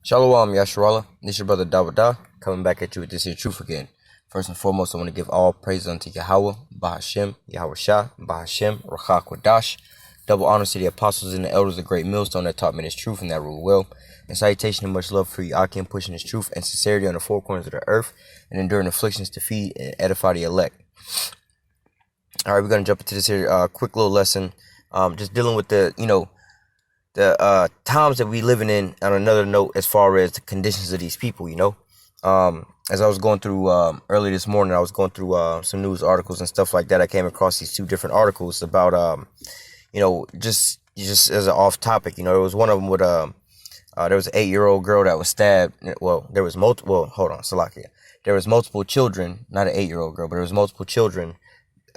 Shalom, Yasharallah. This your brother Dawada, coming back at you with this here truth again. First and foremost, I want to give all praise unto Yahweh, Bahashem, Yahweh Shah, Bahashem, Rachak Wadash. Double honors to the apostles and the elders of Great Millstone that taught me this truth and that rule well. And salutation and much love for you, Akim, pushing this truth and sincerity on the four corners of the earth and enduring afflictions to feed and edify the elect. All right, we're going to jump into this here quick little lesson, just dealing with the times that we living in on another note as far as the conditions of these people, as I was going through early this morning, I was going through some news articles and stuff like that. I came across these two different articles about just as an off topic. There was one of them with there was an 8-year-old girl that was stabbed. Well, there was multiple. Hold on, Salakia. There was multiple children, not an 8-year-old girl, but there was multiple children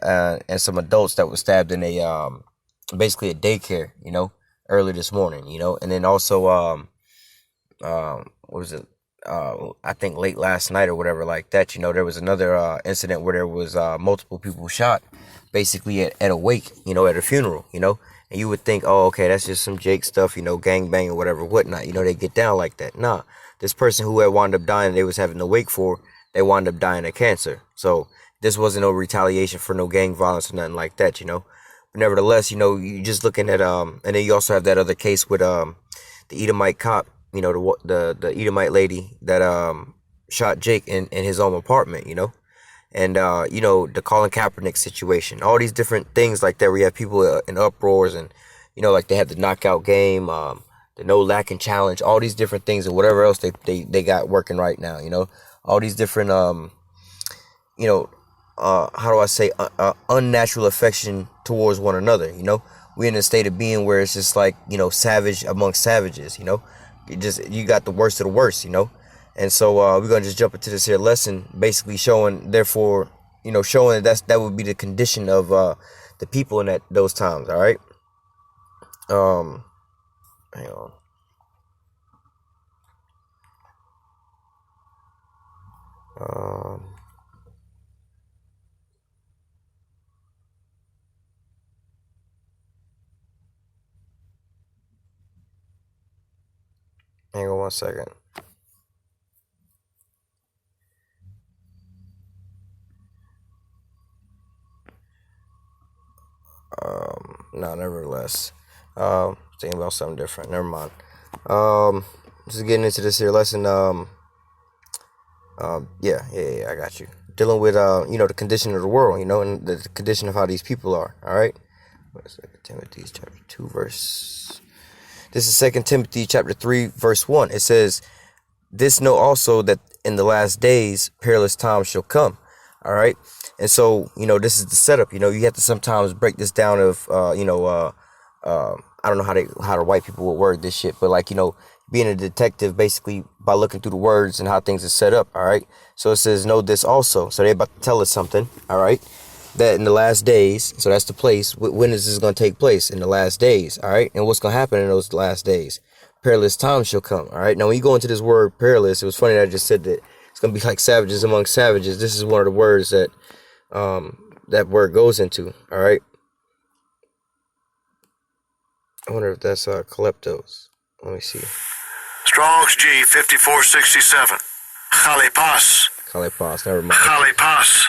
and some adults that were stabbed in a basically a daycare. Early this morning, and then also, what was it? I think late last night or whatever like that, there was another incident where there was multiple people shot basically at a wake, at a funeral, and you would think, oh, okay, that's just some Jake stuff, gang bang or whatever, whatnot, they get down like that. Nah, this person who had wound up dying, they was having the wake for, they wound up dying of cancer. So this wasn't no retaliation for no gang violence or nothing like that, Nevertheless, you just looking at and then you also have that other case with the Edomite cop, the Edomite lady that shot Jake in his own apartment, and the Colin Kaepernick situation, all these different things like that where you have people in uproars and like they had the knockout game, the no lacking challenge, all these different things and whatever else they got working right now, all these different how do I say, unnatural affection towards one another. We're in a state of being where it's just like, savage amongst savages, you got the worst of the worst, and so we're gonna just jump into this here lesson, basically showing, therefore, showing that would be the condition of the people in those times. All right. Hang on. Hang on 1 second. No, nevertheless. Thinking about something different. Never mind. Just getting into this here lesson. Yeah, I got you. Dealing with the condition of the world, and the condition of how these people are. All right. Timothy chapter 2 verse. This is 2 Timothy chapter 3 verse 1. It says, "This know also that in the last days perilous times shall come." All right. And so, this is the setup. You have to sometimes break this down of I don't know how the white people would word this shit, but like, being a detective basically by looking through the words and how things are set up. All right. So it says, "Know this also." So they're about to tell us something. All right. That in the last days, so that's the place. When is this going to take place? In the last days, all right? And what's going to happen in those last days? Perilous times shall come, all right? Now, when you go into this word perilous, it was funny that I just said that it's going to be like savages among savages. This is one of the words that that word goes into, all right? I wonder if that's Calyptos. Let me see. Strong's G 5467. Khalipas. Khalipas, never mind. Khalipas.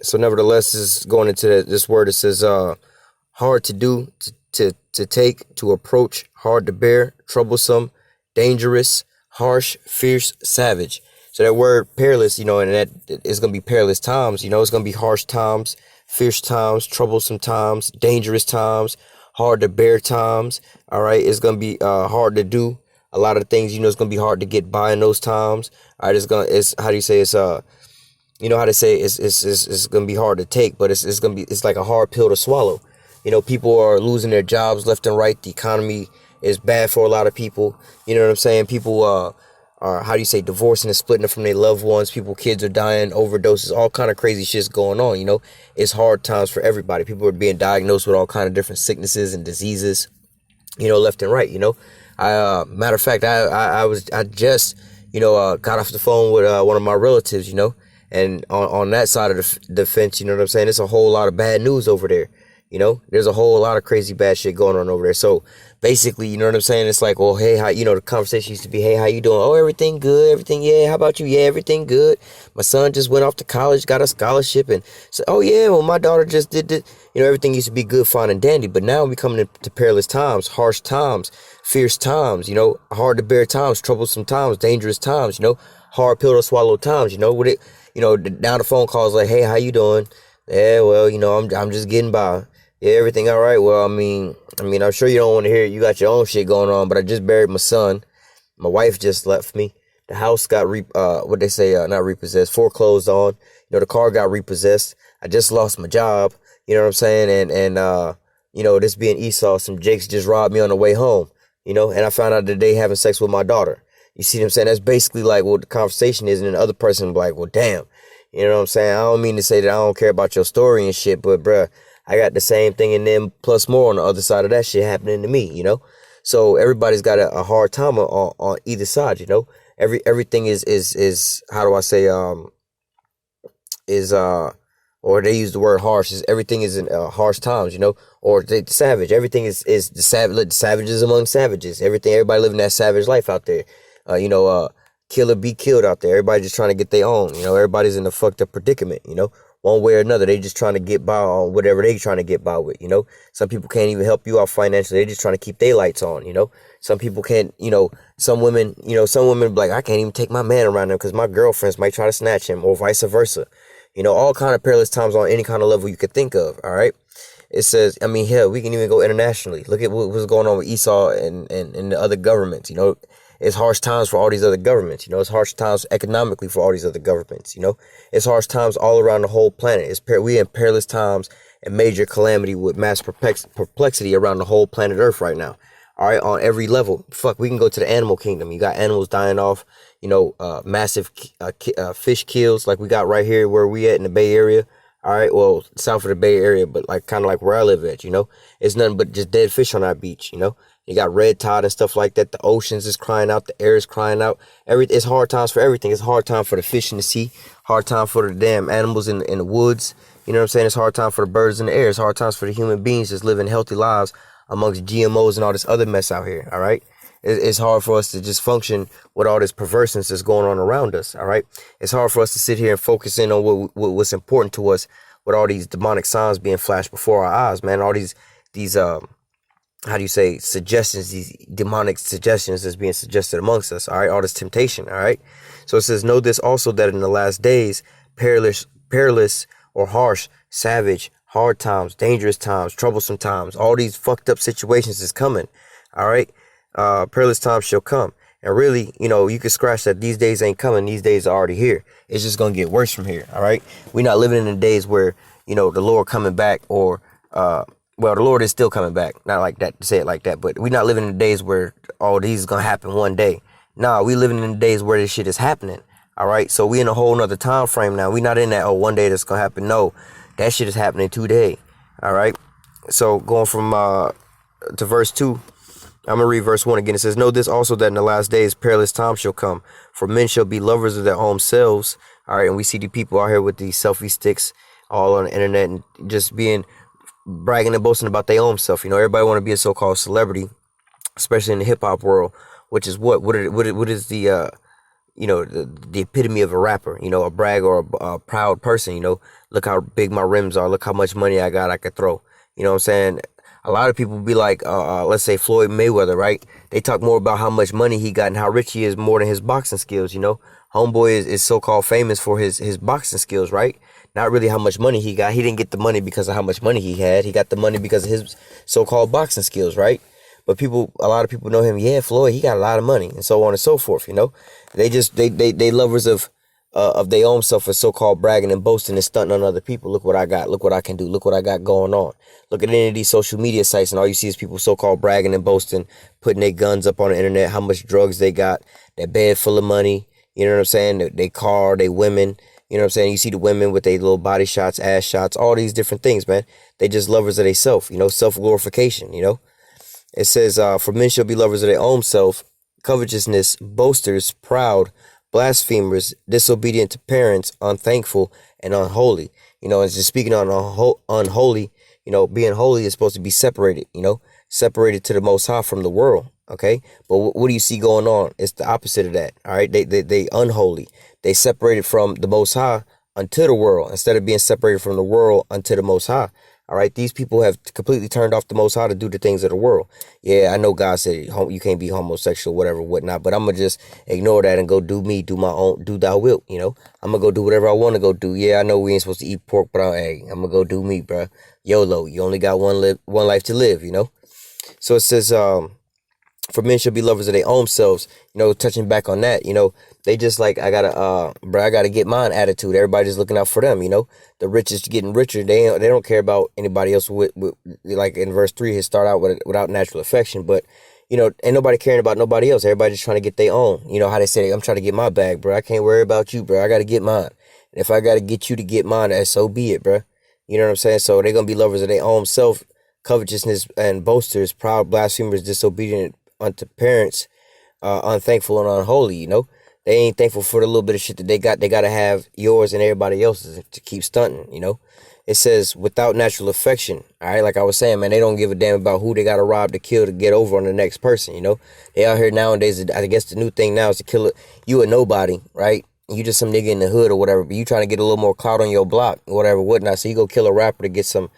So nevertheless, this is going into this word. It says hard to do, to take, to approach, hard to bear, troublesome, dangerous, harsh, fierce, savage. So that word perilous, and that is going to be perilous times. It's going to be harsh times, fierce times, troublesome times, dangerous times, hard to bear times. All right. It's going to be hard to do a lot of things. It's going to be hard to get by in those times. All right. It's how do you say it's how to say it's gonna be hard to take, but it's like a hard pill to swallow. People are losing their jobs left and right. The economy is bad for a lot of people. You know what I'm saying? People are how do you say, divorcing and splitting from their loved ones. Kids are dying, overdoses, all kind of crazy shit's going on. It's hard times for everybody. People are being diagnosed with all kind of different sicknesses and diseases, left and right. Matter of fact, I just got off the phone with one of my relatives, and on that side of the fence, it's a whole lot of bad news over there. You know, there's a whole lot of crazy bad shit going on over there. So basically, you know what I'm saying? It's like, well, hey, how, you know, the conversation used to be, hey, how you doing? Oh, everything good. Everything, yeah. How about you? Yeah, everything good. My son just went off to college, got a scholarship. And so, oh, yeah, well, my daughter just did this. You know, everything used to be good, fine, and dandy. But now we coming into perilous times, harsh times, fierce times, you know, hard to bear times, troublesome times, dangerous times, you know, hard pill to swallow times, you know, with it, you know, now the phone calls like, hey, how you doing? Yeah, well, you know, I'm just getting by. Yeah, everything all right. Well, I mean, I'm sure you don't want to hear it. You got your own shit going on, but I just buried my son. My wife just left me. The house got what they say, not repossessed, foreclosed on. You know, the car got repossessed. I just lost my job. You know what I'm saying? And you know, this being Esau, some jakes just robbed me on the way home. You know, and I found out that they having sex with my daughter. You see what I'm saying? That's basically like what the conversation is, and then the other person be like, well, damn. You know what I'm saying? I don't mean to say that I don't care about your story and shit, but bruh, I got the same thing and then plus more on the other side of that shit happening to me, you know? So everybody's got a hard time on either side, you know? Everything is how do I say, or they use the word harsh, is everything is in harsh times, you know? Or savage. Everything is the savages among savages. Everybody living that savage life out there. You know, kill or be killed out there. Everybody just trying to get their own, you know? Everybody's in a fucked up predicament, you know? One way or another, they just trying to get by on whatever they trying to get by with, you know? Some people can't even help you out financially. They just trying to keep their lights on, you know? Some people can't, you know, some women be like, I can't even take my man around them because my girlfriends might try to snatch him, or vice versa. You know, all kind of perilous times on any kind of level you could think of, all right? It says, I mean, hell, we can even go internationally. Look at what's going on with Esau and the other governments, you know? It's harsh times for all these other governments, you know. It's harsh times economically for all these other governments, you know. It's harsh times all around the whole planet. We in perilous times and major calamity with mass perplexity around the whole planet Earth right now. All right, on every level. Fuck, we can go to the animal kingdom. You got animals dying off, you know, massive fish kills like we got right here where we at in the Bay Area. All right, well, south of the Bay Area, but like kind of like where I live at, you know. It's nothing but just dead fish on our beach, you know. You got red tide and stuff like that. The oceans is crying out. The air is crying out. It's hard times for everything. It's hard time for the fish in the sea. Hard time for the damn animals in the woods. You know what I'm saying? It's hard time for the birds in the air. It's hard times for the human beings just living healthy lives amongst GMOs and all this other mess out here. All right. It's hard for us to just function with all this perverseness that's going on around us. All right. It's hard for us to sit here and focus in on what's important to us with all these demonic signs being flashed before our eyes, man. All these how do you say, suggestions, these demonic suggestions that's being suggested amongst us, all right, all this temptation, all right? So it says, know this also, that in the last days, perilous or harsh, savage, hard times, dangerous times, troublesome times, all these fucked up situations is coming, all right? Perilous times shall come. And really, you know, you can scratch that. These days ain't coming. These days are already here. It's just going to get worse from here, all right? We're not living in the days where, you know, the Lord coming back or, well, the Lord is still coming back. Not like that, to say it like that, but we're not living in the days where all these is going to happen one day. Nah, we living in the days where this shit is happening. All right. So we in a whole nother time frame now. We not in that, oh, one day that's going to happen. No, that shit is happening today. All right. So going from, to verse 2, I'm going to read verse 1 again. It says, know this also, that in the last days perilous times shall come, for men shall be lovers of their own selves. All right. And we see the people out here with these selfie sticks all on the internet and just bragging and boasting about their own self. You know, everybody want to be a so-called celebrity, especially in the hip-hop world, which is what is the you know, the epitome of a rapper, you know, a brag or a proud person. You know, look how big my rims are, look how much money I got, I could throw. You know what I'm saying? A lot of people be like, let's say Floyd Mayweather, right? They talk more about how much money he got and how rich he is more than his boxing skills. You know, homeboy is so-called famous for his boxing skills, right? Not really how much money he got. He didn't get the money because of how much money he had. He got the money because of his so-called boxing skills, right? But a lot of people know him. Yeah, Floyd, he got a lot of money, and so on and so forth. You know, they lovers of their own self, is so-called bragging and boasting and stunting on other people. Look what I got. Look what I can do. Look what I got going on. Look at any of these social media sites, and all you see is people so-called bragging and boasting, putting their guns up on the internet, how much drugs they got, their bed full of money. You know what I'm saying? They car, they women. You know what I'm saying? You see the women with their little body shots, ass shots, all these different things, man. They just lovers of their self, you know, self-glorification, you know. It says, for men shall be lovers of their own self, covetousness, boasters, proud, blasphemers, disobedient to parents, unthankful, and unholy. You know, it's just speaking on unholy, You know, being holy is supposed to be separated, you know, separated to the Most High from the world. Okay. But what do you see going on? It's the opposite of that. All right. They unholy. They separated from the Most High unto the world instead of being separated from the world unto the Most High. All right. These people have completely turned off the Most High to do the things of the world. Yeah, I know God said you can't be homosexual, whatever, whatnot, but I'm going to just ignore that and go do me, do my own, do thy will, you know? I'm going to go do whatever I want to go do. Yeah, I know we ain't supposed to eat pork, but I'm going to go do me, bro. YOLO, you only got one life to live, you know? So it says, for men should be lovers of their own selves, you know, touching back on that, you know, they just like, I gotta get mine attitude. Everybody's looking out for them, you know, the rich is getting richer. They don't care about anybody else with like in verse 3, he start out without natural affection, but you know, ain't nobody caring about nobody else. Everybody just trying to get their own, you know how they say, I'm trying to get my bag, bro. I can't worry about you, bro. I got to get mine. And if I got to get you to get mine, so be it, bro. You know what I'm saying? So they're going to be lovers of their own self, covetousness and boasters, proud, blasphemers, disobedient unto parents, unthankful and unholy, you know. They ain't thankful for the little bit of shit that they got. They got to have yours and everybody else's to keep stunting, you know. It says without natural affection, all right? Like I was saying, man, they don't give a damn about who they got to rob to kill to get over on the next person, you know. They out here nowadays, I guess the new thing now is to kill you a nobody, right? You just some nigga in the hood or whatever, but you trying to get a little more clout on your block or whatever, whatnot. So you go kill a rapper to get some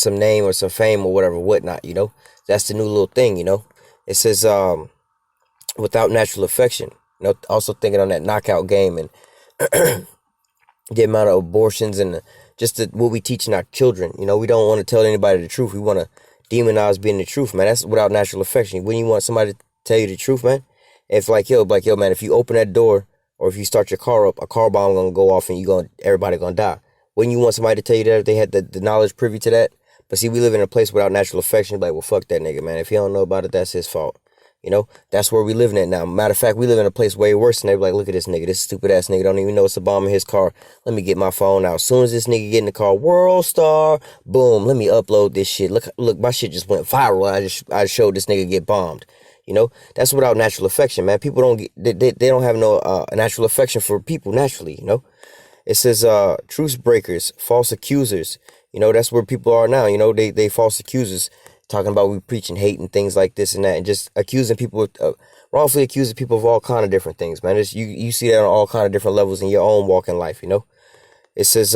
name or some fame or whatever, whatnot, you know. That's the new little thing, you know. It says without natural affection, you know, also thinking on that knockout game and the amount of abortions and what we teaching our children. You know, we don't want to tell anybody the truth. We want to demonize being the truth, man. That's without natural affection. When you want somebody to tell you the truth, man, if like yo, man, if you open that door or if you start your car up, a car bomb gonna go off and everybody gonna die. When you want somebody to tell you that if they had the knowledge privy to that. But see, we live in a place without natural affection. Like, well, fuck that nigga, man. If he don't know about it, that's his fault. You know, that's where we living at now. Matter of fact, we live in a place way worse than they like, look at this nigga. This stupid ass nigga don't even know it's a bomb in his car. Let me get my phone out. As soon as this nigga get in the car, World Star, boom, let me upload this shit. Look, my shit just went viral. I showed this nigga get bombed. You know, that's without natural affection, man. People don't they don't have no natural affection for people naturally, you know. It says truce breakers, false accusers. You know, that's where people are now. You know, they false accusers, talking about we preaching hate and things like this and that, and just accusing people, wrongfully accusing people of all kind of different things, man. You see that on all kind of different levels in your own walk in life, you know. It says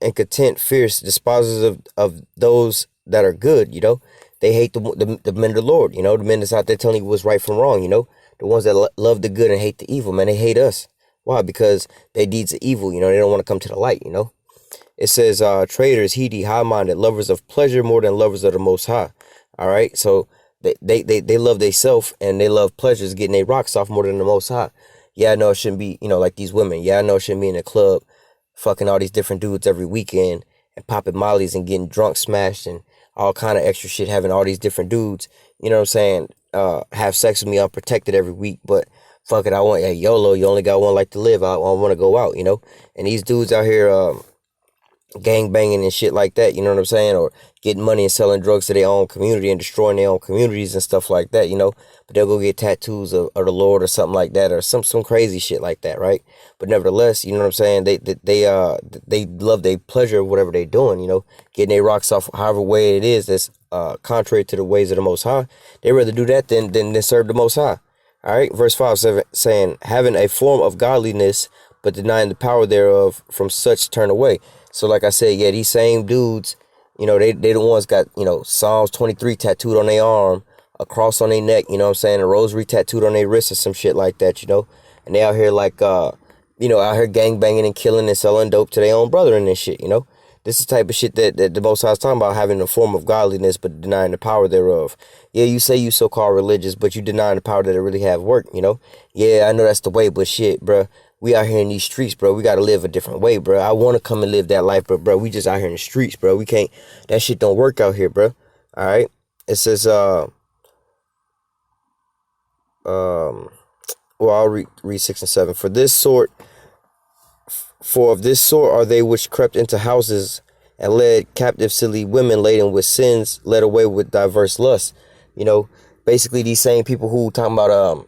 incontent, fierce, despisers of those that are good, you know. They hate the men of the Lord, you know, the men that's out there telling you what's right from wrong, you know. The ones that love the good and hate the evil, man, they hate us. Why? Because their deeds are evil, you know. They don't want to come to the light, you know. It says traitors, heedy, high-minded, lovers of pleasure more than lovers of the Most High. All right, so they love themselves and they love pleasures, getting their rocks off more than the Most High. Yeah, I know it shouldn't be, you know, like these women. Yeah, I know it shouldn't be in a club, fucking all these different dudes every weekend and popping mollies and getting drunk, smashed, and all kind of extra shit, having all these different dudes, you know what I'm saying, have sex with me unprotected every week, but fuck it, I want, hey, YOLO, you only got one life to live. I want to go out, you know. And these dudes out here, gang banging and shit like that, you know what I'm saying, or getting money and selling drugs to their own community and destroying their own communities and stuff like that, you know. But they'll go get tattoos of the Lord or something like that, or some crazy shit like that, right? But nevertheless, you know what I'm saying, they love their pleasure of whatever they doing, you know, getting their rocks off however way it is that's contrary to the ways of the Most High. They rather do that than serve the Most High. All right, verse 5 saying, having a form of godliness but denying the power thereof, from such turn away. So like I said, yeah, these same dudes, you know, they the ones got, you know, Psalms 23 tattooed on their arm, a cross on their neck, you know what I'm saying, a rosary tattooed on their wrist or some shit like that, you know. And they out here like, you know, out here gang banging and killing and selling dope to their own brother and this shit, you know. This is the type of shit that the Most High is talking about, having a form of godliness but denying the power thereof. Yeah, you say you so-called religious, but you denying the power that it really have worked, you know. Yeah, I know that's the way, but shit, bruh. We out here in these streets, bro. We got to live a different way, bro. I want to come and live that life, but, bro, we just out here in the streets, bro. We can't, that shit don't work out here, bro. All right. It says, well, I'll read 6 and 7. For of this sort are they which crept into houses and led captive silly women laden with sins, led away with diverse lusts. You know, basically these same people who talking about,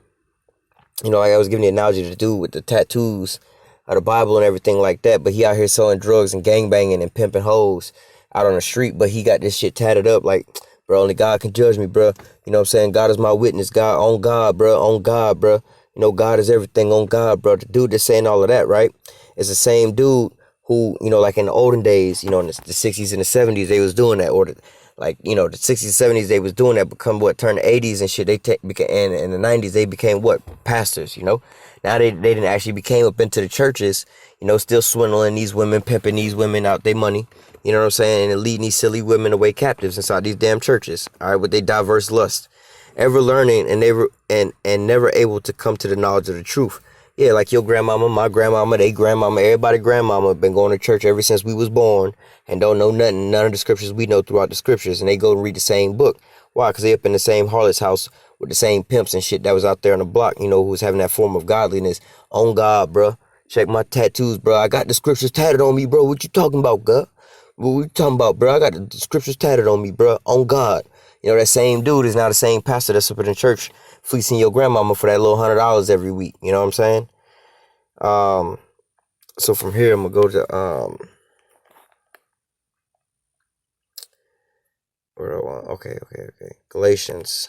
you know, like I was giving the analogy to the dude with the tattoos of the Bible and everything like that, but he out here selling drugs and gangbanging and pimping hoes. out on the street, but he got this shit tatted up like, bro, only God can judge me, bro. You know what I'm saying? God is my witness. God, on God, bro. On God, bro. You know, God is everything on God, bro. The dude that's saying all of that, right? It's the same dude who, you know, like in the olden days, you know, in the 60s and the 70s, they was doing that. Or like, you know, the 60s, 70s, they was doing that. Become what, turn the 80s and shit. And in the 90s, they became what? Pastors, you know? Now they didn't actually became up into the churches, you know, still swindling these women, pimping these women out their money. You know what I'm saying? And leading these silly women away captives inside these damn churches. All right, with their diverse lust. Ever learning and never able to come to the knowledge of the truth. Yeah, like your grandmama, my grandmama, they grandmama, everybody grandmama been going to church ever since we was born and don't know nothing, none of the scriptures we know throughout the scriptures, and they go and read the same book. Why? Because they up in the same harlot's house with the same pimps and shit that was out there on the block, you know, who was having that form of godliness. On God, bro. Check my tattoos, bro. I got the scriptures tatted on me, bro. What you talking about, God? What you talking about, bro? I got the scriptures tatted on me, bro. On God. You know, that same dude is now the same pastor that's up in the church fleecing your grandmama for that little $100 every week. You know what I'm saying? So from here, I'm going to go to, where do I want? Okay. Galatians.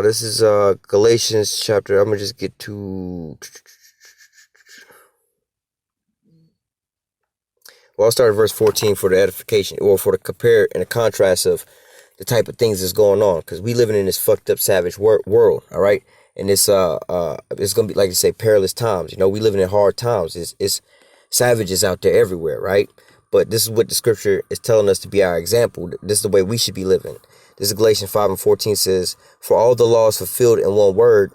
This is, Galatians chapter, I'm going to just get to, well, I'll start at verse 14 for the edification, or for the compare and the contrast of the type of things that's going on, because we living in this fucked up savage world, all right? And it's gonna be, like you say, perilous times. You know, we living in hard times. It's savages out there everywhere, right? But this is what the scripture is telling us to be our example. This is the way we should be living. This is Galatians 5:14 says, "For all the law is fulfilled in one word,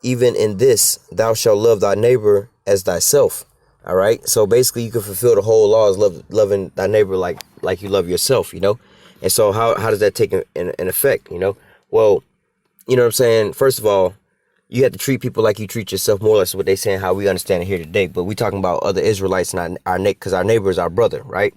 even in this, thou shalt love thy neighbor as thyself." All right. So basically, you can fulfill the whole law as loving thy neighbor like you love yourself. You know. And so how does that take an effect? You know. Well, you know what I'm saying. First of all, you have to treat people like you treat yourself, more or less what they saying, how we understand it here today. But we talking about other Israelites, not because our neighbor is our brother, right?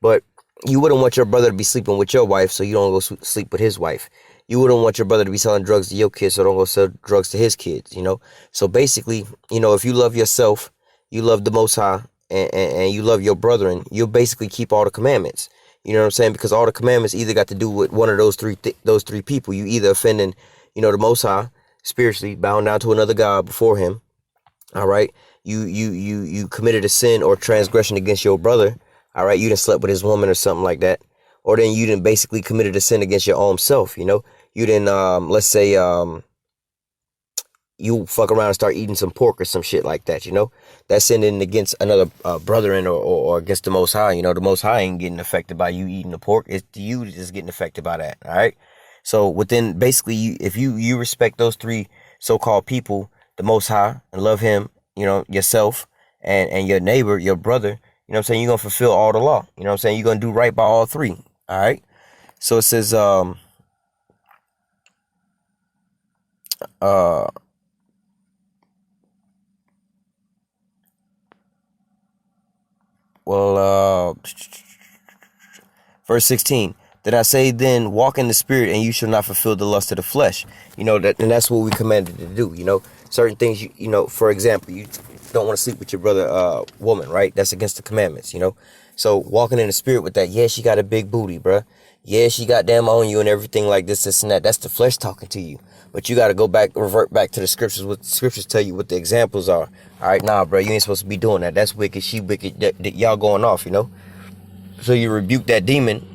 But you wouldn't want your brother to be sleeping with your wife, so you don't go sleep with his wife. You wouldn't want your brother to be selling drugs to your kids, so don't go sell drugs to his kids, you know? So basically, you know, if you love yourself, you love the Most High, and you love your brethren, you'll basically keep all the commandments. You know what I'm saying? Because all the commandments either got to do with one of those three people. You either offending, you know, the Most High, spiritually, bound down to another God before him. All right. You committed a sin or transgression against your brother. All right. You done slept with his woman or something like that. Or then you done basically committed a sin against your own self. You know, you didn't, let's say, you fuck around and start eating some pork or some shit like that. You know, that's sinning against another brethren or against the Most High. You know, the Most High ain't getting affected by you eating the pork. It's you that's getting affected by that. All right. So within basically, if you respect those three so-called people, the Most High, and love him, you know, yourself and your neighbor, your brother, you know what I'm saying? You're going to fulfill all the law. You know what I'm saying? You're going to do right by all three. All right. So it says, verse 16, "Did I say then, walk in the spirit, and you shall not fulfill the lust of the flesh?" You know, and that's what we commanded to do. You know, certain things, you know, for example, you don't want to sleep with your brother, woman, right? That's against the commandments, you know? So walking in the spirit with that, yeah, she got a big booty, bruh. Yeah, she got damn on you and everything like this and that. That's the flesh talking to you. But you got to go back, revert back to the scriptures. What the scriptures tell you what the examples are. All right, nah, bro, you ain't supposed to be doing that. That's wicked. She wicked. That y'all going off, you know? So you rebuke that demon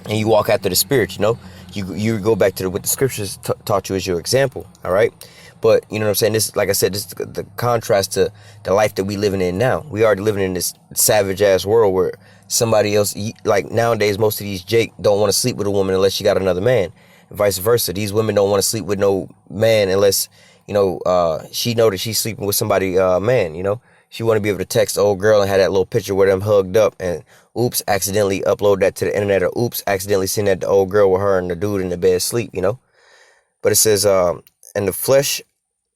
and you walk after the spirit, you know? You go back to what the scriptures taught you as your example, all right? But, you know what I'm saying? This, like I said, this is the contrast to the life that we living in now. We already living in this savage-ass world where somebody else, like nowadays, most of these Jake don't want to sleep with a woman unless she got another man. And vice versa. These women don't want to sleep with no man unless, you know, she know that she's sleeping with somebody, man, you know? She want to be able to text the old girl and have that little picture where them hugged up and oops, accidentally upload that to the internet, or oops, accidentally send that to the old girl with her and the dude in the bed asleep, you know? But it says, and the flesh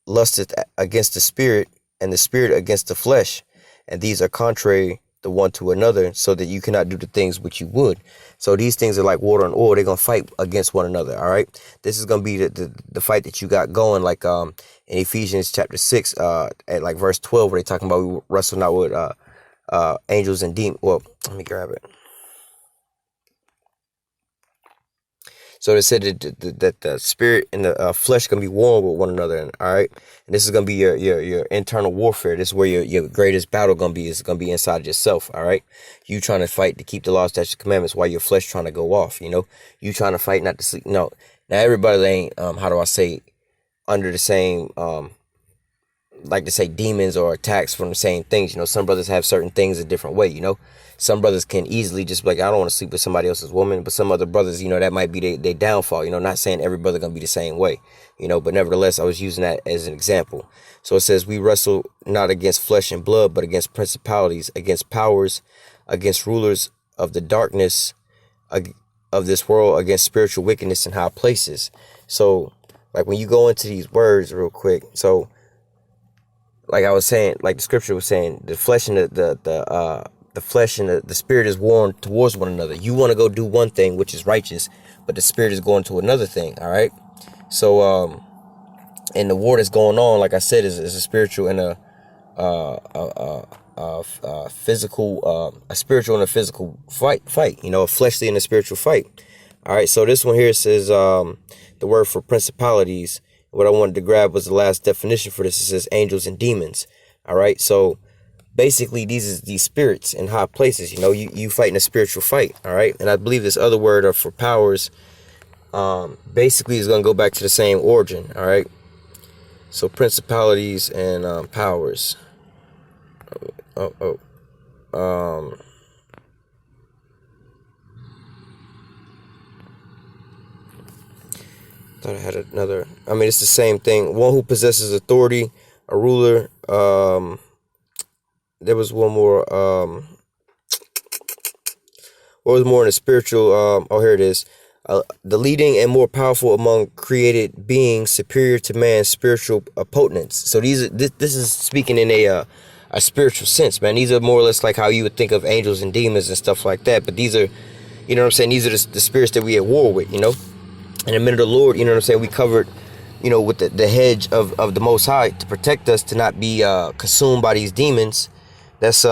lusteth against the spirit, and the spirit against the flesh, and these are contrary the one to another, so that you cannot do the things which you would. So these things are like water and oil. They're going to fight against one another. All right. This is going to be the fight that you got going, like in Ephesians chapter 6, at like verse 12, where they talking about we wrestle not with angels and demons. Well, let me grab it. So they said that the spirit and the flesh can be warring with one another. And, all right. And this is going to be your internal warfare. This is where your greatest battle going to be. Is going to be inside yourself. All right. You trying to fight to keep the law, statutes, commandments, while your flesh trying to go off. You know, you trying to fight not to sleep. No, now everybody ain't, how do I say, under the same, like to say demons or attacks from the same things. You know, some brothers have certain things a different way, you know. Some brothers can easily just be like, I don't want to sleep with somebody else's woman. But some other brothers, you know, that might be their downfall. You know, not saying every brother going to be the same way, you know, but nevertheless, I was using that as an example. So it says, we wrestle not against flesh and blood, but against principalities, against powers, against rulers of the darkness of this world, against spiritual wickedness in high places. So like when you go into these words real quick, so like I was saying, like the scripture was saying, the flesh and the flesh and the spirit is warring towards one another. You want to go do one thing, which is righteous, but the spirit is going to another thing. All right. So, and the war that's going on, like I said, is a spiritual and a physical, a spiritual and a physical fight, you know, a fleshly and a spiritual fight. All right. So this one here says, the word for principalities. What I wanted to grab was the last definition for this. It says angels and demons. All right. So basically these spirits in high places, you know, you fighting a spiritual fight. All right. And I believe this other word for powers, basically is going to go back to the same origin. All right. So principalities and, powers. Thought I had another. I mean, it's the same thing. One who possesses authority, a ruler. There was one more. What was more in the spiritual? Oh, here it is. The leading and more powerful among created beings, superior to man's spiritual potence. So this is speaking in a spiritual sense, man. These are more or less like how you would think of angels and demons and stuff like that. But these are, you know what I'm saying? These are the spirits that we at war with, you know. And the minute of the Lord, you know what I'm saying, we covered, you know, with the hedge of the Most High to protect us to not be consumed by these demons. That's you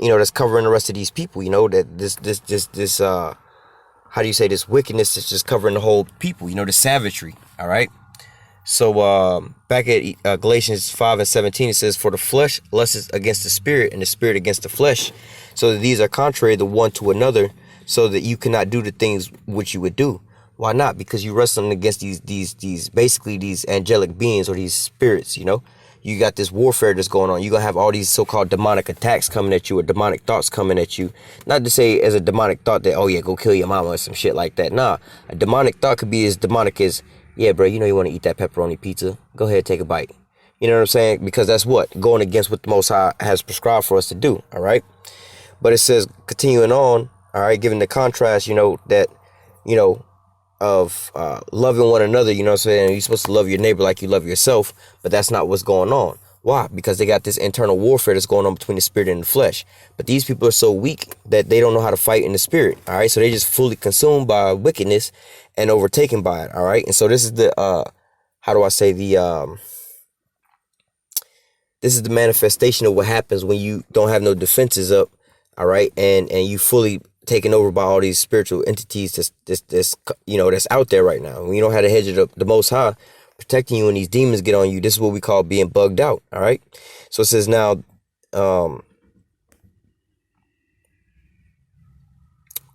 know, that's covering the rest of these people. You know, that this how do you say, this wickedness is just covering the whole people. You know, the savagery. All right. So back at Galatians 5:17, it says, "For the flesh lusts against the spirit, and the spirit against the flesh. So that these are contrary the one to another, so that you cannot do the things which you would do." Why not? Because you're wrestling against these basically these angelic beings or these spirits, you know. You got this warfare that's going on. You're going to have all these so-called demonic attacks coming at you or demonic thoughts coming at you. Not to say as a demonic thought that, oh yeah, go kill your mama or some shit like that. Nah, a demonic thought could be as demonic as, yeah, bro, you know you want to eat that pepperoni pizza. Go ahead, take a bite. You know what I'm saying? Because that's what? Going against what the Most High has prescribed for us to do, all right? But it says, continuing on, all right, given the contrast, you know, that, you know, of loving one another, you know what I'm saying? You're supposed to love your neighbor like you love yourself, but that's not what's going on. Why? Because they got this internal warfare that's going on between the spirit and the flesh. But these people are so weak that they don't know how to fight in the spirit. All right. So they just fully consumed by wickedness and overtaken by it. All right. And so this is the how do I say, the this is the manifestation of what happens when you don't have no defenses up. All right. And you fully taken over by all these spiritual entities that's you know, that's out there right now. When you don't have the hedge of the Most High protecting you and these demons get on you, this is what we call being bugged out. All right. So it says now,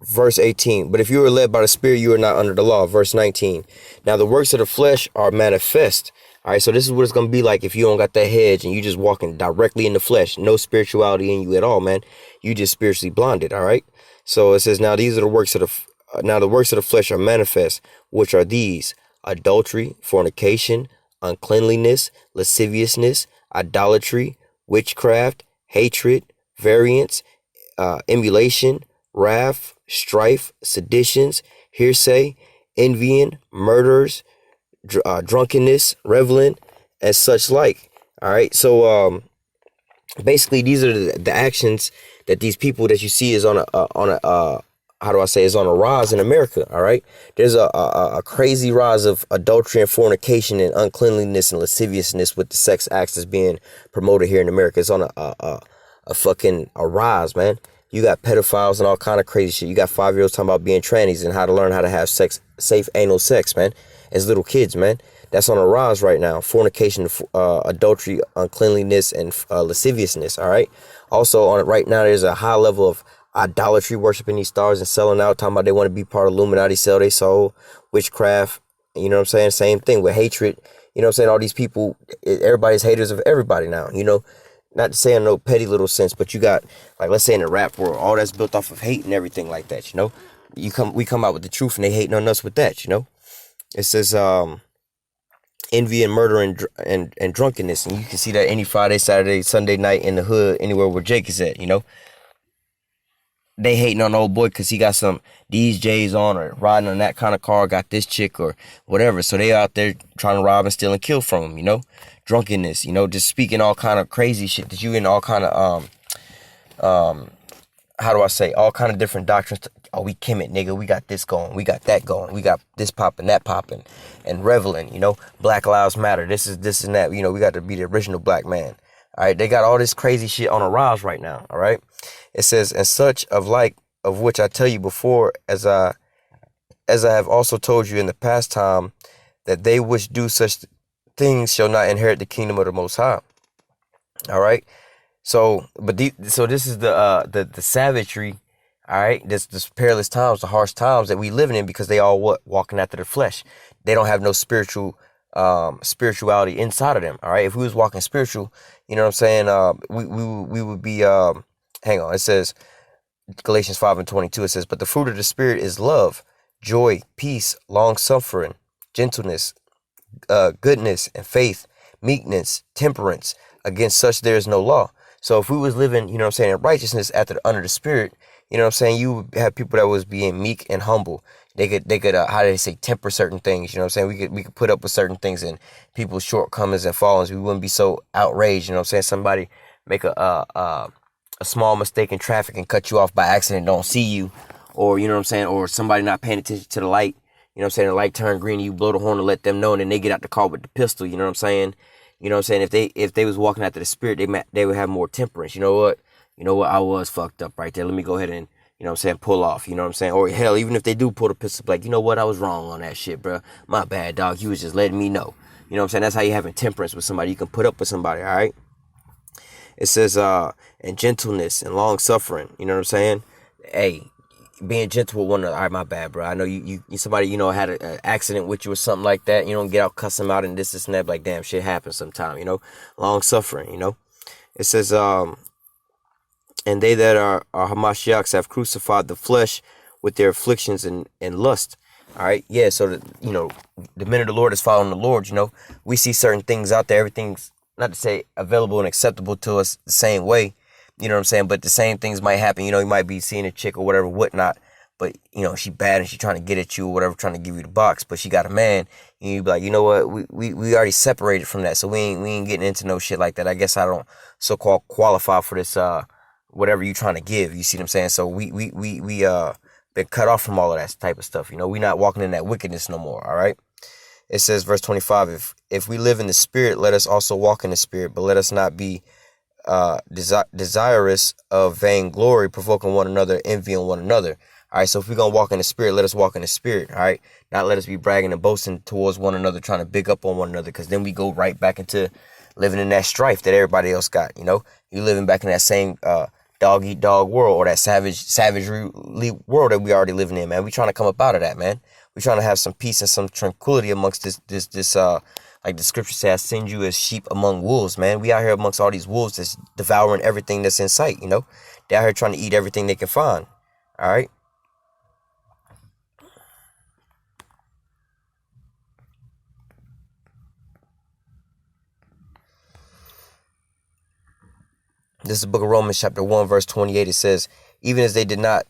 verse 18, but if you are led by the Spirit, you are not under the law. Verse 19, now the works of the flesh are manifest. All right. So this is what it's going to be like if you don't got that hedge and you just walking directly in the flesh, no spirituality in you at all, man. You just spiritually blinded. All right. So it says, now these are the works of the works of the flesh are manifest, which are these: adultery, fornication, uncleanliness, lasciviousness, idolatry, witchcraft, hatred, variance, emulation, wrath, strife, seditions, hearsay, envying, murders, drunkenness, reveling, and such like. All right. So basically these are the actions that these people that you see is on a how do I say, is on a rise in America. All right, there's a crazy rise of adultery and fornication and uncleanliness and lasciviousness with the sex acts that's being promoted here in America. It's on a fucking a rise, man. You got pedophiles and all kind of crazy shit. You got 5-year-olds talking about being trannies and how to learn how to have safe anal sex, man, as little kids, man. That's on a rise right now. Fornication, adultery, uncleanliness, and lasciviousness. All right. Also, on it right now, there's a high level of idolatry, worshiping these stars and selling out, talking about they want to be part of Illuminati, sell their soul, witchcraft. You know what I'm saying? Same thing with hatred. You know what I'm saying? All these people, everybody's haters of everybody now. You know, not to say in no petty little sense, but you got, like, let's say in the rap world, all that's built off of hate and everything like that. You know, we come out with the truth and they hating on us with that. You know, it says envy and murder and drunkenness, and you can see that any Friday, Saturday, Sunday night in the hood, anywhere where Jake is at. You know, they hating on old boy because he got some these J's on or riding on that kind of car, got this chick or whatever. So they out there trying to rob and steal and kill from him. You know, drunkenness. You know, just speaking all kind of crazy shit that you in all kind of how do I say, all kind of different doctrines. Oh, we Kemet, nigga. We got this going. We got that going. We got this popping, that popping, and reveling. You know, Black Lives Matter. This and that. You know, we got to be the original black man. All right, they got all this crazy shit on a rise right now. All right, it says, and such of which I tell you before, as I have also told you in the past time, that they which do such things shall not inherit the kingdom of the Most High. All right. So, so this is the savagery, all right. This perilous times, the harsh times that we living in, because they all walking after the flesh. They don't have no spirituality inside of them. All right. If we was walking spiritual, you know what I'm saying? We would be. Hang on. It says Galatians 5:22. It says, but the fruit of the Spirit is love, joy, peace, long suffering, gentleness, goodness, and faith, meekness, temperance. Against such there is no law. So if we was living, you know what I'm saying, in righteousness under the Spirit, you know what I'm saying, you would have people that was being meek and humble. They could how do they say, temper certain things. You know what I'm saying? We could put up with certain things and people's shortcomings and fallings. We wouldn't be so outraged. You know what I'm saying? Somebody make a small mistake in traffic and cut you off by accident, don't see you, or you know what I'm saying, or somebody not paying attention to the light. You know what I'm saying? The light turned green and you blow the horn to let them know, and then they get out the car with the pistol. You know what I'm saying? You know what I'm saying? If they was walking after the Spirit, they would have more temperance. You know what? I was fucked up right there. Let me go ahead and, you know what I'm saying, pull off. You know what I'm saying? Or hell, even if they do pull the pistol, like, you know what? I was wrong on that shit, bro. My bad, dog. You was just letting me know. You know what I'm saying? That's how you having temperance with somebody. You can put up with somebody, all right? It says, and gentleness and long suffering. You know what I'm saying? Hey, being gentle with one another. All right, my bad, bro. I know you somebody, you know, had an accident with you or something like that. You don't get out, cuss them out and this and that. Like, damn, shit happens sometime, you know. Long suffering, you know. It says, and they that are Hamashiachs have crucified the flesh with their afflictions and lust. All right, yeah. So the men of the Lord is following the Lord. You know, we see certain things out there. Everything's not to say available and acceptable to us the same way. You know what I'm saying? But the same things might happen. You know, you might be seeing a chick or whatever, whatnot. But, you know, she bad and she trying to get at you or whatever, trying to give you the box. But she got a man. And you be like, you know what? We already separated from that. So we ain't getting into no shit like that. I guess I don't so-called qualify for this, whatever you trying to give. You see what I'm saying? So we been cut off from all of that type of stuff. You know, we not walking in that wickedness no more. All right. It says, verse 25, if we live in the Spirit, let us also walk in the Spirit. But let us not be desirous of vainglory, provoking one another, envying one another. All right, so if we're gonna walk in the Spirit, let us walk in the Spirit. All right, not let us be bragging and boasting towards one another, trying to big up on one another, because then we go right back into living in that strife that everybody else got. You know, you living back in that same dog eat dog world, or that savagery world that we already living in, man. We trying to come up out of that, man. We trying to have some peace and some tranquility amongst this like the scripture says, I send you as sheep among wolves, man. We out here amongst all these wolves that's devouring everything that's in sight, you know. They out here trying to eat everything they can find. All right. This is the book of Romans chapter 1, verse 28. It says, even as they did not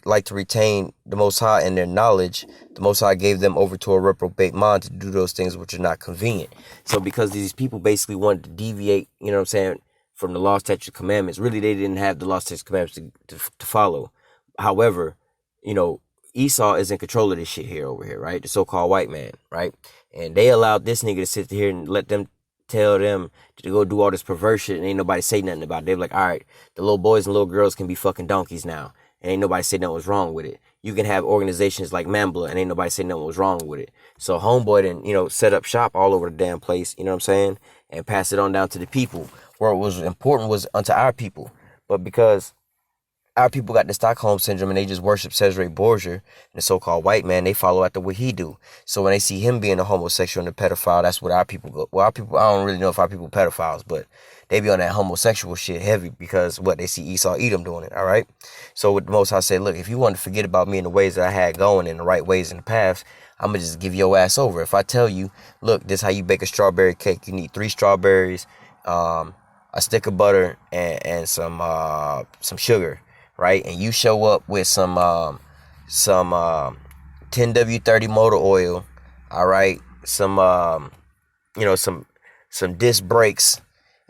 like to retain the Most High in their knowledge, the Most High gave them over to a reprobate mind to do those things which are not convenient. So because these people basically wanted to deviate, you know what I'm saying, from the law, statutes, commandments. Really, they didn't have the law, statutes, commandments to follow. However, you know, Esau is in control of this shit here over here, right? The so-called white man, right? And they allowed this nigga to sit here and let them tell them to go do all this perverse shit and ain't nobody say nothing about it. They're like, all right, the little boys and little girls can be fucking donkeys now. And ain't nobody say nothing was wrong with it. You can have organizations like Mambla and ain't nobody say nothing was wrong with it. So homeboy done, you know, set up shop all over the damn place, you know what I'm saying? And pass it on down to the people. Where it was important was unto our people. But because our people got the Stockholm syndrome and they just worship Cesare Borgia and the so-called white man, they follow after what he do. So when they see him being a homosexual and a pedophile, that's what our people go. Well, our people, I don't really know if our people pedophiles, but they be on that homosexual shit heavy because what they see Esau Edom doing it, all right? So with the Most High say, look, if you want to forget about me in the ways that I had going in the right ways and the paths, I'm going to just give your ass over. If I tell you, look, this is how you bake a strawberry cake. You need 3 strawberries, a stick of butter, and some sugar. Right, and you show up with some 10W30 motor oil, all right, some disc brakes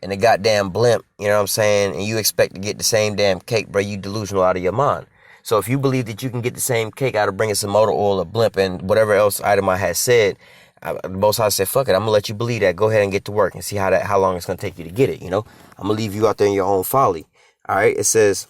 and a goddamn blimp, you know what I'm saying, and you expect to get the same damn cake, bro, you delusional out of your mind. So if you believe that you can get the same cake out of bringing some motor oil, a blimp, and whatever else item I had said, the Most High said, fuck it, I'm gonna let you believe that. Go ahead and get to work and see how long it's gonna take you to get it, you know. I'm gonna leave you out there in your own folly. All right, it says,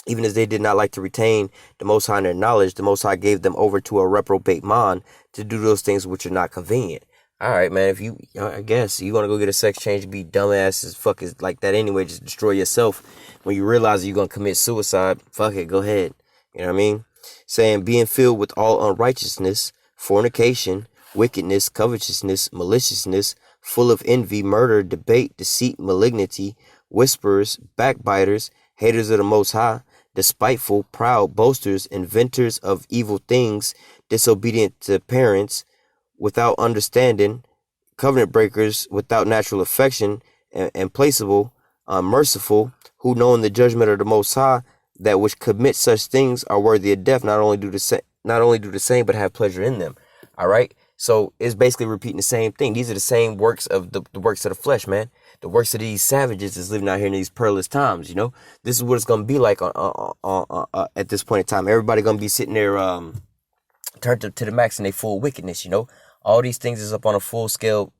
even as they did not like to retain the Most High in their knowledge, the Most High gave them over to a reprobate mind to do those things which are not convenient. All right, man, if you, I guess, you want to go get a sex change, be dumbasses, fuck it like that anyway, just destroy yourself. When you realize you're going to commit suicide, fuck it, go ahead. You know what I mean? Saying, being filled with all unrighteousness, fornication, wickedness, covetousness, maliciousness, full of envy, murder, debate, deceit, malignity, whisperers, backbiters, haters of the Most High, despiteful, proud, boasters, inventors of evil things, disobedient to parents, without understanding, covenant breakers, without natural affection, and placeable, unmerciful, who knowing the judgment of the Most High, that which commit such things are worthy of death, not only do the same, but have pleasure in them. All right. So it's basically repeating the same thing. These are the same works of the works of the flesh, man. The works of these savages is living out here in these perilous times, you know. This is what it's gonna be like at this point in time. Everybody gonna be sitting there turned up to the max in their full wickedness, you know. All these things is up on a full scale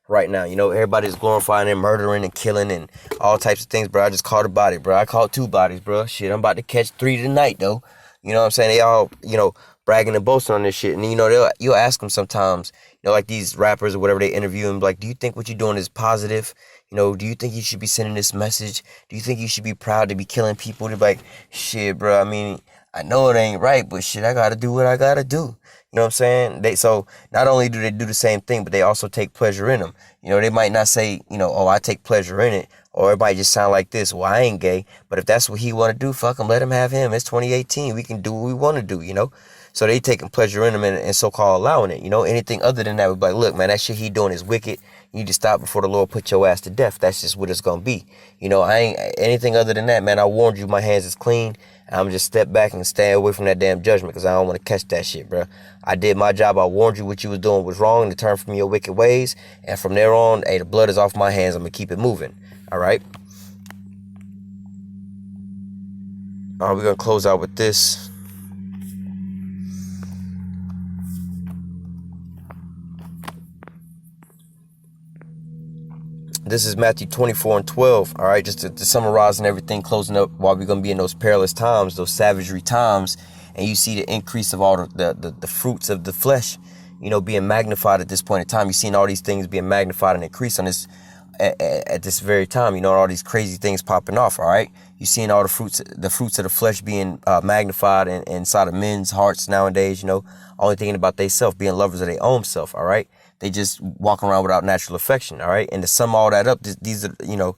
right now, you know. Everybody's glorifying and murdering and killing and all types of things, bro. I just caught a body, bro. I caught 2 bodies, bro. Shit, I'm about to catch 3 tonight, though. You know what I'm saying? They all, you know, bragging and boasting on this shit. And, you know, you'll ask them sometimes, you know, like these rappers or whatever, they interview them, like, do you think what you're doing is positive? You know, do you think you should be sending this message? Do you think you should be proud to be killing people? They're like, shit, bro, I mean, I know it ain't right, but shit, I gotta do what I gotta do. You know what I'm saying? So not only do they do the same thing, but they also take pleasure in them. You know, they might not say, you know, oh, I take pleasure in it. Or it might just sound like this, well, I ain't gay. But if that's what he want to do, fuck him, let him have him. It's 2018. We can do what we want to do, you know? So they taking pleasure in him and so-called allowing it, you know? Anything other than that would be like, look, man, that shit he doing is wicked. You need to stop before the Lord put your ass to death. That's just what it's going to be. You know, I ain't anything other than that, man. I warned you, my hands is clean. I'm just step back and stay away from that damn judgment because I don't want to catch that shit, bro. I did my job. I warned you what you was doing was wrong to turn from your wicked ways. And from there on, hey, the blood is off my hands. I'm going to keep it moving. All right? We're going to close out with this. This is Matthew 24:12. All right, just to summarize and everything, closing up while we're going to be in those perilous times, those savagery times, and you see the increase of all the fruits of the flesh, you know, being magnified at this point in time. You're seeing all these things being magnified and increased on this at this very time, you know, all these crazy things popping off. All right, you're seeing all the fruits of the flesh being magnified inside of men's hearts nowadays, you know, only thinking about they self, being lovers of their own self. All right, they just walking around without natural affection. All right, and to sum all that up, these are, you know,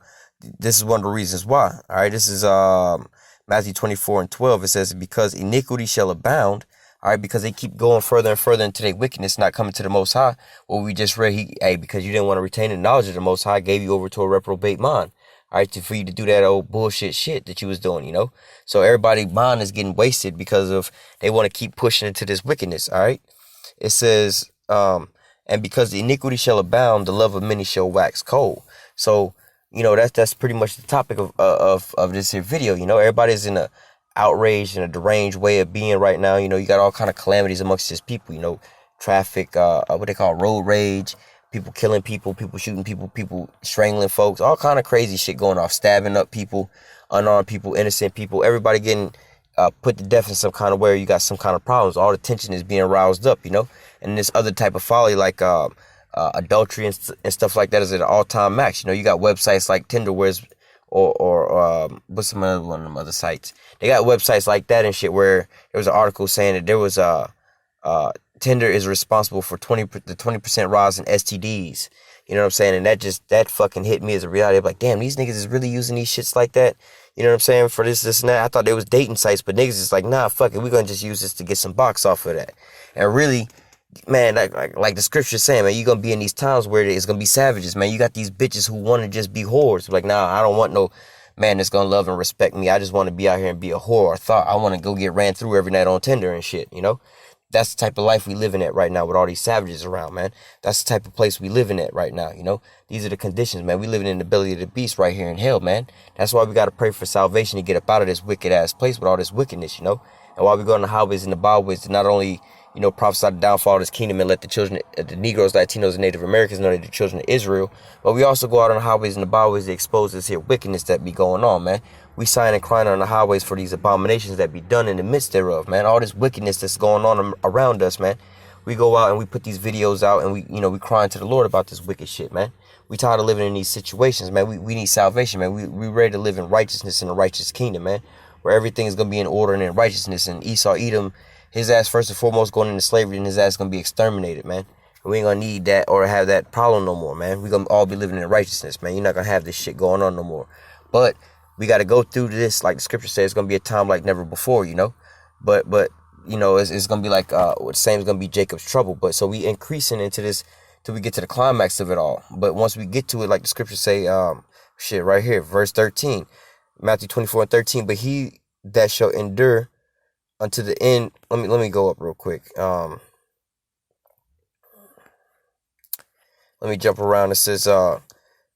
this is one of the reasons why. All right, this is Matthew 24:12. It says, because iniquity shall abound. All right, because they keep going further and further into their wickedness, not coming to the Most High. Well, we just read, because you didn't want to retain the knowledge of the Most High, gave you over to a reprobate mind. All right, for you to do that old bullshit shit that you was doing, you know. So everybody's mind is getting wasted because of they want to keep pushing into this wickedness. All right, it says, and because the iniquity shall abound, the love of many shall wax cold. So you know, that's pretty much the topic of this here video. You know, everybody's in a outraged and a deranged way of being right now. You know, you got all kind of calamities amongst these people. You know, traffic, what they call road rage, people killing people, people shooting people, people strangling folks, all kind of crazy shit going off, stabbing up people, unarmed people, innocent people, everybody getting put to death in some kind of way. You got some kind of problems. All the tension is being roused up, you know, and this other type of folly like adultery and stuff like that is at an all-time max. You know, you got websites like Tinder where it's, or what's some other one of them other sites? They got websites like that and shit where there was an article saying that there was Tinder is responsible for the 20% rise in STDs. You know what I'm saying? And that fucking hit me as a reality. I'm like, damn, these niggas is really using these shits like that. You know what I'm saying? For this and that. I thought they was dating sites, but niggas is like, nah, fuck it. We're going to just use this to get some box off of that. And really, man, like the scripture's saying, man, you're going to be in these times where it's going to be savages, man. You got these bitches who want to just be whores. Like, nah, I don't want no man that's going to love and respect me. I just want to be out here and be a whore. I want to go get ran through every night on Tinder and shit, you know? That's the type of life we living at right now with all these savages around, man. That's the type of place we living at right now, you know? These are the conditions, man. We living in the belly of the beast right here in hell, man. That's why we got to pray for salvation to get up out of this wicked-ass place with all this wickedness, you know? And while we go on the highways and the byways to not only, you know, prophesy the downfall of this kingdom and let the children, the Negroes, Latinos, and Native Americans know they're the children of Israel, but we also go out on the highways and the byways to expose this here wickedness that be going on, man. We sighing and crying on the highways for these abominations that be done in the midst thereof, man. All this wickedness that's going on around us, man. We go out and we put these videos out and we crying to the Lord about this wicked shit, man. We tired of living in these situations, man. We need salvation, man. We ready to live in righteousness in a righteous kingdom, man, where everything is going to be in order and in righteousness. And Esau, Edom, his ass first and foremost going into slavery, and his ass going to be exterminated, man. And we ain't going to need that or have that problem no more, man. We going to all be living in righteousness, man. You're not going to have this shit going on no more. But we got to go through this, like the scripture says, it's going to be a time like never before, you know. But you know, it's going to be like, the same is going to be Jacob's trouble. But so we increasing into this till we get to the climax of it all. But once we get to it, like the scripture say, shit right here, verse 13, Matthew 24:13, but he that shall endure unto the end. Let me go up real quick. Let me jump around. It says,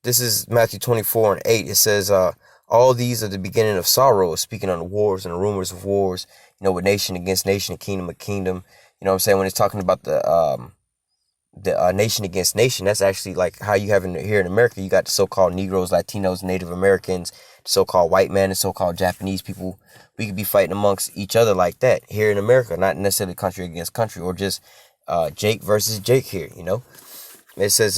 this is Matthew 24:8. It says, all these are the beginning of sorrow, speaking on the wars and the rumors of wars, you know, with nation against nation, kingdom of kingdom. You know what I'm saying? When it's talking about the nation against nation, that's actually like how you have here in America. You got the so-called Negroes, Latinos, Native Americans, the so-called white man, and so-called Japanese people. We could be fighting amongst each other like that here in America, not necessarily country against country or just Jake versus Jake here, you know? It says,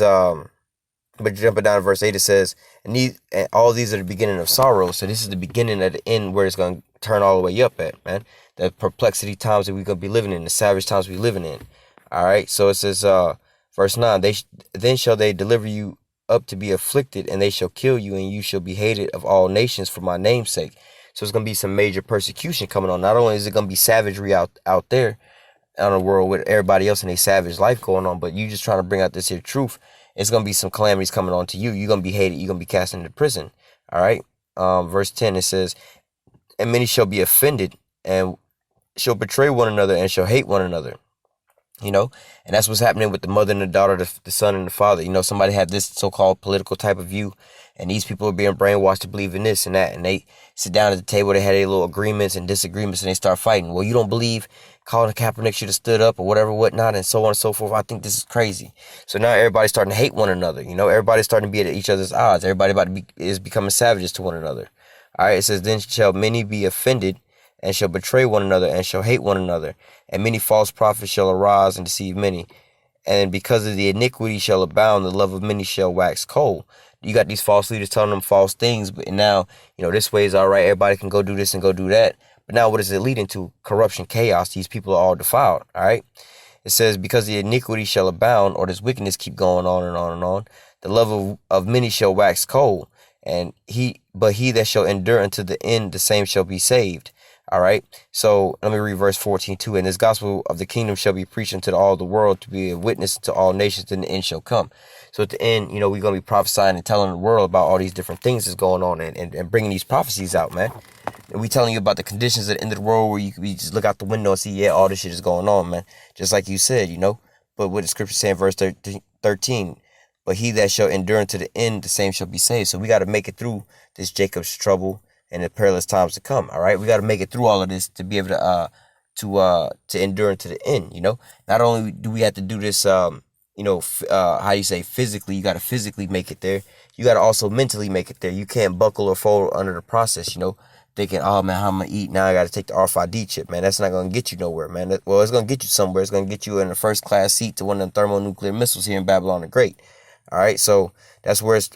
but jumping down to verse 8, it says, and all these are the beginning of sorrow. So this is the beginning of the end where it's going to turn all the way up at, man. The perplexity times that we're going to be living in, the savage times we're living in. All right. So it says, verse 9, then shall they deliver you up to be afflicted, and they shall kill you, and you shall be hated of all nations for my name's sake. So it's going to be some major persecution coming on. Not only is it going to be savagery out there on the world with everybody else in a savage life going on, but you just trying to bring out this here truth. It's going to be some calamities coming on to you. You're going to be hated. You're going to be cast into prison. All right. Verse 10, it says, and many shall be offended and shall betray one another and shall hate one another. You know, and that's what's happening with the mother and the daughter, the son and the father. You know, somebody had this so-called political type of view, and these people are being brainwashed to believe in this and that. And they sit down at the table, they had their little agreements and disagreements, and they start fighting. Well, you don't believe Colin Kaepernick should have stood up or whatever, whatnot, and so on and so forth. I think this is crazy. So now everybody's starting to hate one another. You know, everybody's starting to be at each other's odds. Everybody is becoming savages to one another. All right, it says, then shall many be offended and shall betray one another and shall hate one another. And many false prophets shall arise and deceive many. And because of the iniquity shall abound, the love of many shall wax cold. You got these false leaders telling them false things, but now, you know, this way is all right. Everybody can go do this and go do that. But now what is it leading to? Corruption, chaos. These people are all defiled. All right. It says, because the iniquity shall abound, or this wickedness keep going on and on and on, the love of many shall wax cold. And he that shall endure unto the end, the same shall be saved. All right. So let me read verse 14 too. And this gospel of the kingdom shall be preached unto all the world to be a witness to all nations, then the end shall come. So at the end, you know, we're going to be prophesying and telling the world about all these different things that's going on and bringing these prophecies out, man. And we telling you about the conditions at the end of the world where you just look out the window and see, yeah, all this shit is going on, man. Just like you said, you know. But what the scripture saying, verse 13, But he that shall endure unto the end, the same shall be saved. So we got to make it through this Jacob's trouble and the perilous times to come. All right, we got to make it through all of this to be able to endure to the end. Not only do we have to do this, how you say physically, you got to physically make it there. You got to also mentally make it there. You can't buckle or fold under the process. Thinking, oh man, how I'm gonna eat now? I got to take the RFID chip, man. That's not gonna get you nowhere, man. Well, it's gonna get you somewhere. It's gonna get you in a first class seat to one of them thermonuclear missiles here in Babylon the Great. All right, so that's where it's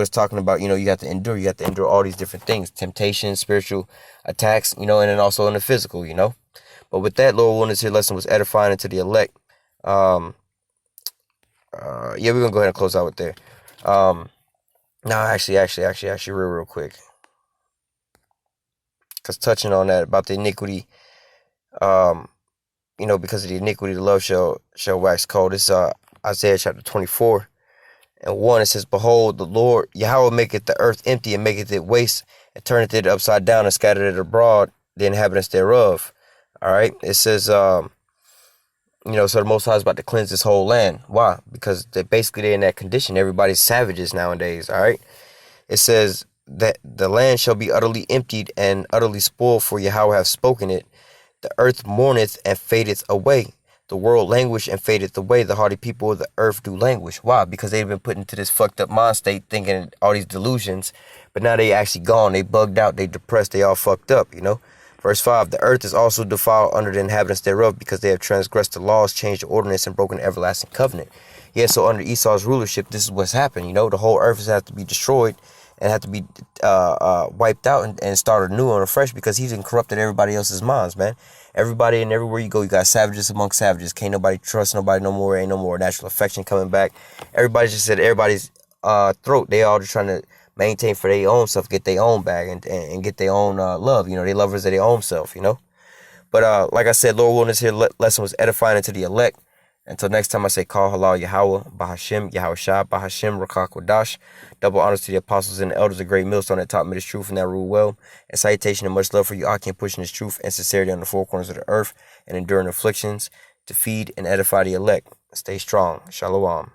talking about. You have to endure. You have to endure all these different things: temptation, spiritual attacks. And then also in the physical. But with that, Lord willing, this lesson was edifying unto the elect. We're gonna go ahead and close out with there. No, actually, real quick, because touching on that about the iniquity, because of the iniquity, the love shall wax cold. It's Isaiah chapter 24. And 1, it says, behold, the Lord Yahweh maketh the earth empty, and maketh it waste, and turneth it upside down, and scattereth it abroad, the inhabitants thereof. All right. It says, so the Most High is about to cleanse this whole land. Why? Because they're in that condition. Everybody's savages nowadays. All right. It says that the land shall be utterly emptied and utterly spoiled, for Yahweh hath spoken it. The earth mourneth and fadeth away. The world languish and fadeth away. The hardy people of the earth do languish. Why? Because they've been put into this fucked up mind state, thinking all these delusions, but now they actually gone. They bugged out. They depressed. They all fucked up. Verse 5, the earth is also defiled under the inhabitants thereof, because they have transgressed the laws, changed the ordinance, and broken the everlasting covenant. Yeah, so under Esau's rulership, this is what's happened. The whole earth has had to be destroyed and have to be wiped out and start anew and afresh, because he's corrupted everybody else's minds, man. Everybody and everywhere you go, you got savages amongst savages. Can't nobody trust nobody no more. Ain't no more natural affection coming back. Everybody just said everybody's throat. They all just trying to maintain for their own self, get their own bag and get their own love. They lovers of their own self. But like I said, Lord willing, this here lesson was edifying unto the elect. Until next time, I say, call halal Yahweh, Bahashim, Yahweh Shah, Bahashim, Rakak Wadash. Double honors to the apostles and the elders, a great millstone that taught me this truth and that rule well. And salutation and much love for you, Akim, pushing this truth and sincerity on the four corners of the earth and enduring afflictions to feed and edify the elect. Stay strong. Shalom.